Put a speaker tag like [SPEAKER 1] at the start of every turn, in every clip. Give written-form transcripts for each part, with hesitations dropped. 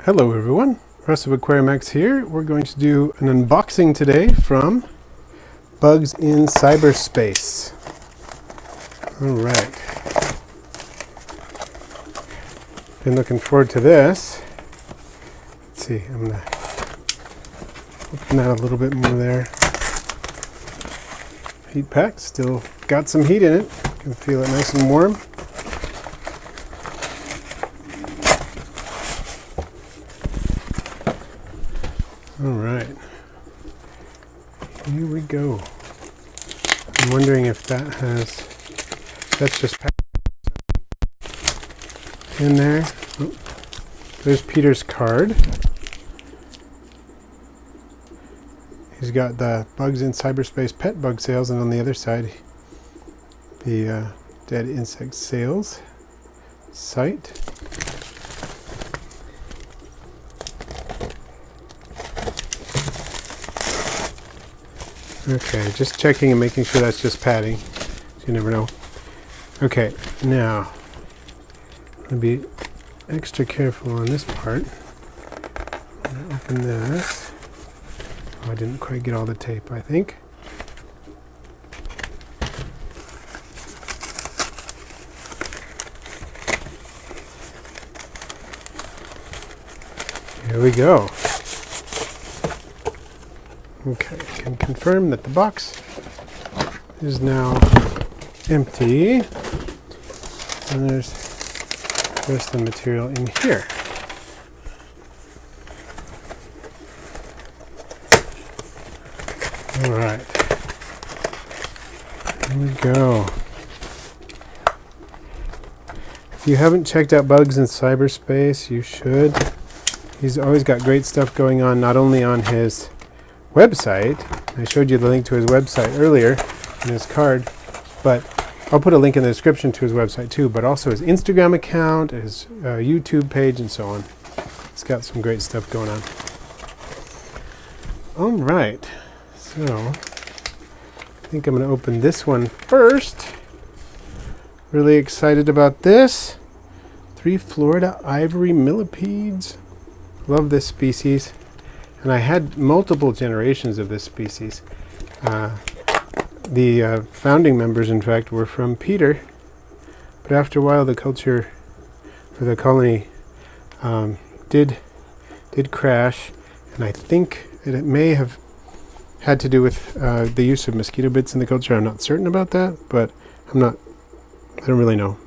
[SPEAKER 1] Hello everyone, Russ of Aquarium X here. We're going to do an unboxing today from Bugs in Cyberspace. Alright. Been looking forward to this. Let's see, I'm going to open that a little bit more there. Heat pack, still got some heat in it. Can feel it nice and warm. Alright, here we go. I'm wondering if that's just in there. Oh, there's Peter's card. He's got the Bugs in Cyberspace pet bug sales, and on the other side, the dead insect sales site. Okay, just checking and making sure that's just padding. You never know. Okay, now I'll be extra careful on this part. I'm going to open this. Oh, I didn't quite get all the tape, I think. Here we go. Okay, I can confirm that the box is now empty, and there's the rest of the material in here. Alright, here we go. If you haven't checked out Bugs in Cyberspace, you should. He's always got great stuff going on, not only on his website. I showed you the link to his website earlier in his card, but I'll put a link in the description to his website too, but also his Instagram account, his YouTube page, and so on. It's got some great stuff going on. Alright, so I think I'm going to open this one first. Really excited about this. 3 Florida Ivory millipedes. Love this species. And I had multiple generations of this species. The founding members, in fact, were from Peter. But after a while, the culture, or the colony, did crash. And I think it may have had to do with the use of mosquito bits in the culture. I'm not certain about that, but I don't really know.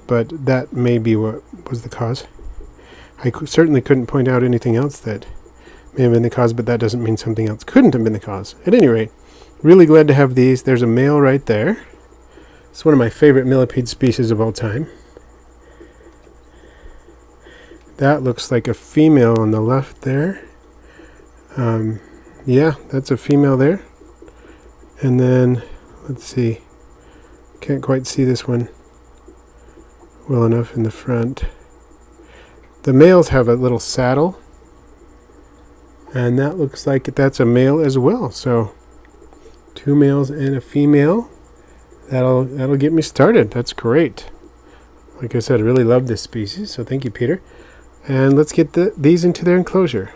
[SPEAKER 1] But that may be what was the cause. I certainly couldn't point out anything else that may have been the cause, but that doesn't mean something else couldn't have been the cause. At any rate, really glad to have these. There's a male right there. It's one of my favorite millipede species of all time. That looks like a female on the left there. Yeah, that's a female there. And then, let's see. Can't quite see this one well enough in the front. The males have a little saddle. And that looks like that's a male as well. So 2 males and a female. That'll get me started. That's great. Like I said, I really love this species. So thank you, Peter. And let's get these into their enclosure.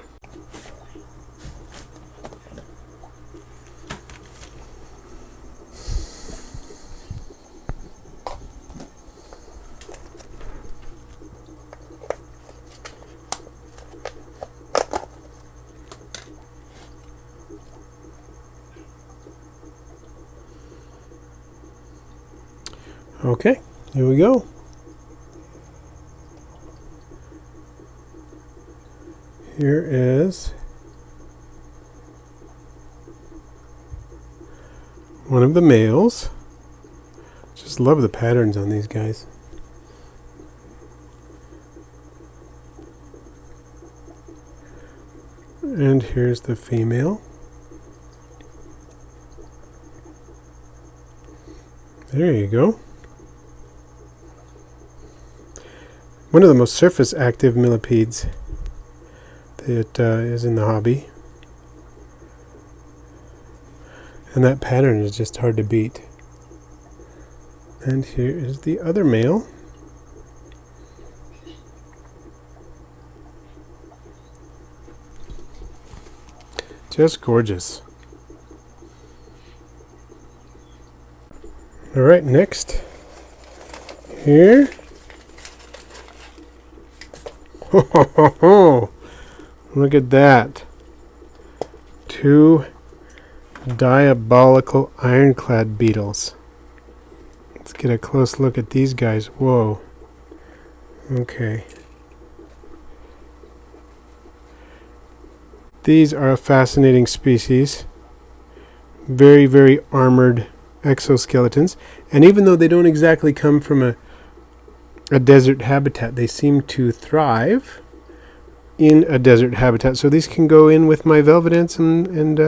[SPEAKER 1] Okay, here we go. Here is one of the males. Just love the patterns on these guys. And here's the female. There you go. One of the most surface active millipedes that is in the hobby. And that pattern is just hard to beat. And here is the other male. Just gorgeous. All right, next here. Ho, ho, ho, ho. Look at that. 2 diabolical Ironclad Beetles. Let's get a close look at these guys. Whoa. Okay. These are a fascinating species. Very, very armored exoskeletons. And even though they don't exactly come from a desert habitat, they seem to thrive in a desert habitat. So these can go in with my velvet ants and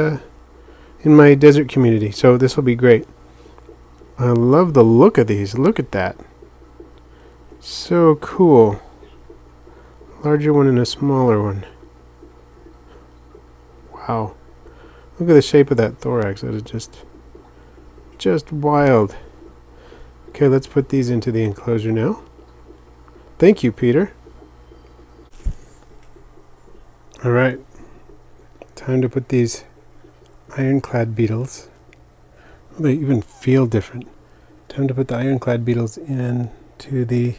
[SPEAKER 1] in my desert community. So this will be great. I love the look of these. Look at that. So cool. Larger one and a smaller one. Wow. Look at the shape of that thorax. That is just wild. Okay, let's put these into the enclosure now. Thank you, Peter. All right. Time to put these Ironclad Beetles. Oh, they even feel different. Time to put the Ironclad Beetles into the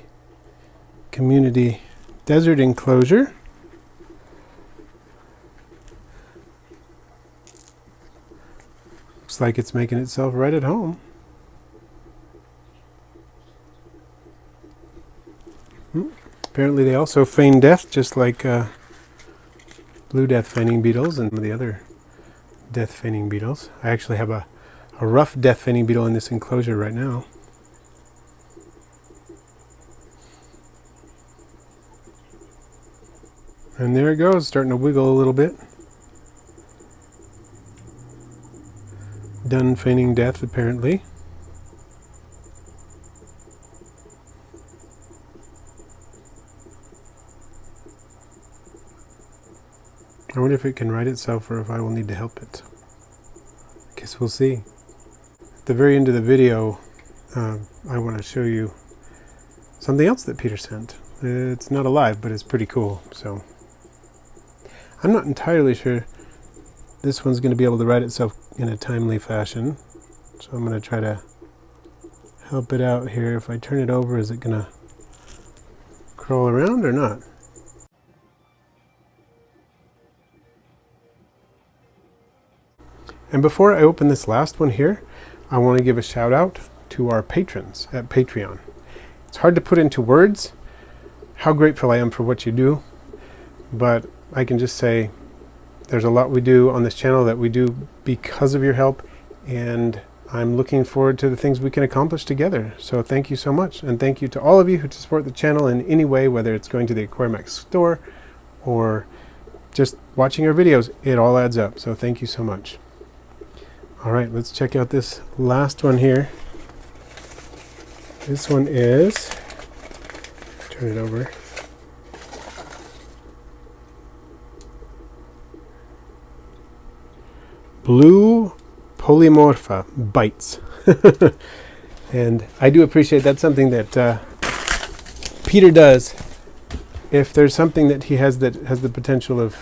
[SPEAKER 1] community desert enclosure. Looks like it's making itself right at home. Apparently they also feign death, just like blue death feigning beetles and the other death feigning beetles. I actually have a rough death feigning beetle in this enclosure right now. And there it goes, starting to wiggle a little bit. Done feigning death, apparently. I wonder if it can right itself or if I will need to help it. I guess we'll see. At the very end of the video, I want to show you something else that Peter sent. It's not alive, but it's pretty cool. So I'm not entirely sure this one's going to be able to right itself in a timely fashion. So I'm going to try to help it out here. If I turn it over, is it going to crawl around or not? And before I open this last one here, I want to give a shout out to our patrons at Patreon. It's hard to put into words how grateful I am for what you do, but I can just say there's a lot we do on this channel that we do because of your help, and I'm looking forward to the things we can accomplish together. So thank you so much, and thank you to all of you who support the channel in any way, whether it's going to the Aquarium store or just watching our videos. It all adds up, so thank you so much. All right, let's check out this last one here. This one is, turn it over. Blue Polymorpha bites. And I do appreciate that's something that Peter does. If there's something that he has that has the potential of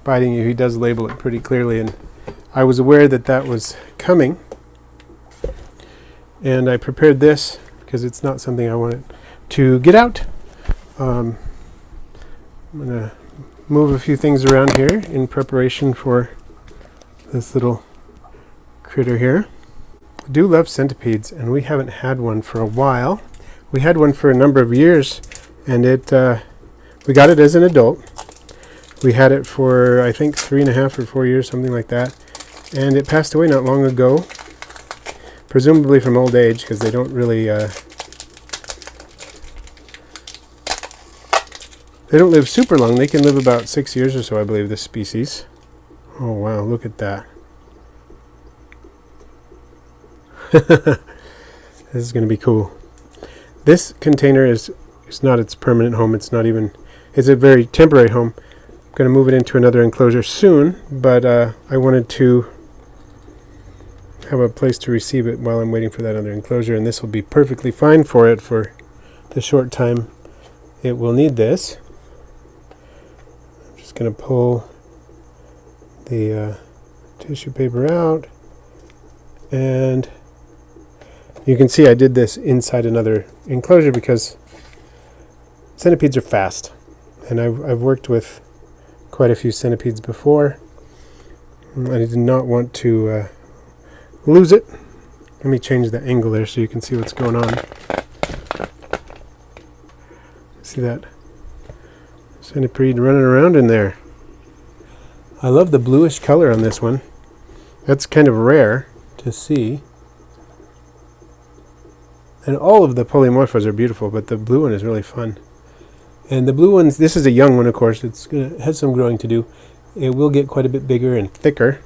[SPEAKER 1] biting you, he does label it pretty clearly, and I was aware that that was coming, and I prepared this because it's not something I wanted to get out. I'm going to move a few things around here in preparation for this little critter here. I do love centipedes, and we haven't had one for a while. We had one for a number of years, and we got it as an adult. We had it for, I think, 3.5 or 4 years, something like that. And it passed away not long ago, presumably from old age, because they don't really, they don't live super long. They can live about 6 years or so, I believe, this species. Oh, wow, look at that. This is going to be cool. This container is not its permanent home. It's not even, it's a very temporary home. I'm going to move it into another enclosure soon, but I wanted to have a place to receive it while I'm waiting for that other enclosure, and this will be perfectly fine for it for the short time it will need this. I'm just going to pull the tissue paper out, and you can see I did this inside another enclosure because centipedes are fast, and I've worked with quite a few centipedes before. I did not want to lose it. Let me change the angle there so you can see what's going on. See that centipede running around in there. I love the bluish color on this one. That's kind of rare to see. And all of the polymorphas are beautiful, but the blue one is really fun. And the blue ones, this is a young one, of course. It has some growing to do. It will get quite a bit bigger and thicker.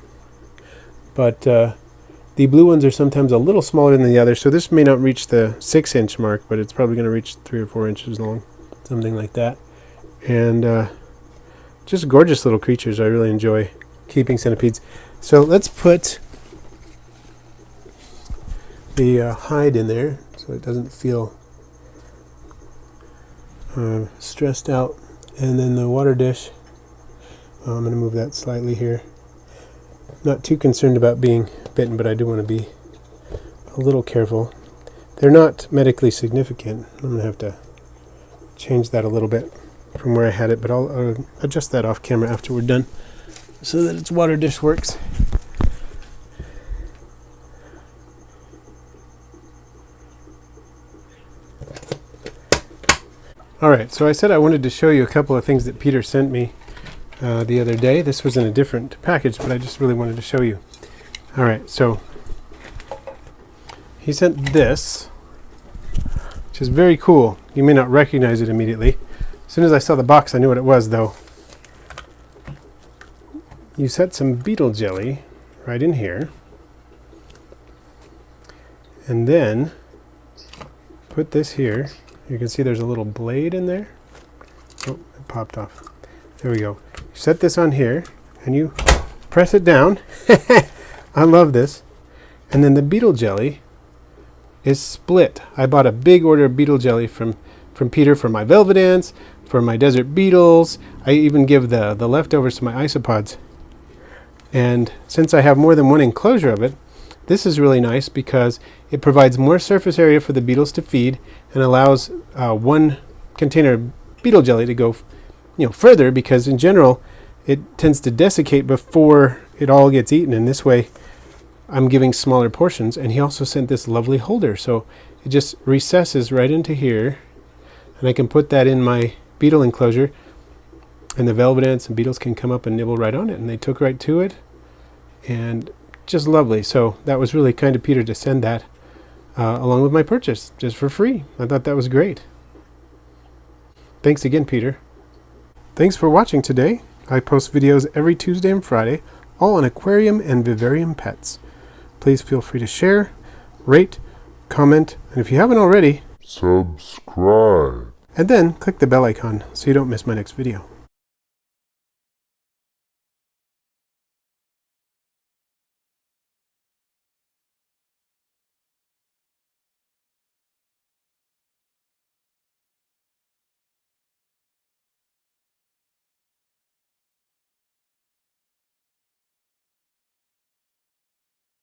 [SPEAKER 1] But the blue ones are sometimes a little smaller than the others, so this may not reach the 6-inch mark, but it's probably going to reach 3 or 4 inches long, something like that. And just gorgeous little creatures. I really enjoy keeping centipedes. So let's put the hide in there so it doesn't feel stressed out. And then the water dish, I'm going to move that slightly here. Not too concerned about being bitten, but I do want to be a little careful. They're not medically significant. I'm going to have to change that a little bit from where I had it, but I'll adjust that off camera after we're done so that its water dish works. Alright, so I said I wanted to show you a couple of things that Peter sent me the other day. This was in a different package, but I just really wanted to show you. Alright, so he sent this, which is very cool. You may not recognize it immediately. As soon as I saw the box, I knew what it was, though. You set some beetle jelly right in here, and then put this here. You can see there's a little blade in there. Oh, it popped off. There we go. You set this on here, and you press it down. I love this. And then the beetle jelly is split. I bought a big order of beetle jelly from Peter for my velvet ants, for my desert beetles. I even give the leftovers to my isopods. And since I have more than one enclosure of it, this is really nice because it provides more surface area for the beetles to feed and allows one container of beetle jelly to go further, because in general it tends to desiccate before it all gets eaten, and this way I'm giving smaller portions. And he also sent this lovely holder, so it just recesses right into here, and I can put that in my beetle enclosure, and the velvet ants and beetles can come up and nibble right on it, and they took right to it, and just lovely. So that was really kind of Peter to send that along with my purchase, just for free. I thought that was great. Thanks again, Peter. Thanks for watching today. I post videos every Tuesday and Friday, all on aquarium and vivarium pets. Please feel free to share, rate, comment, and if you haven't already,
[SPEAKER 2] subscribe.
[SPEAKER 1] And then click the bell icon so you don't miss my next video.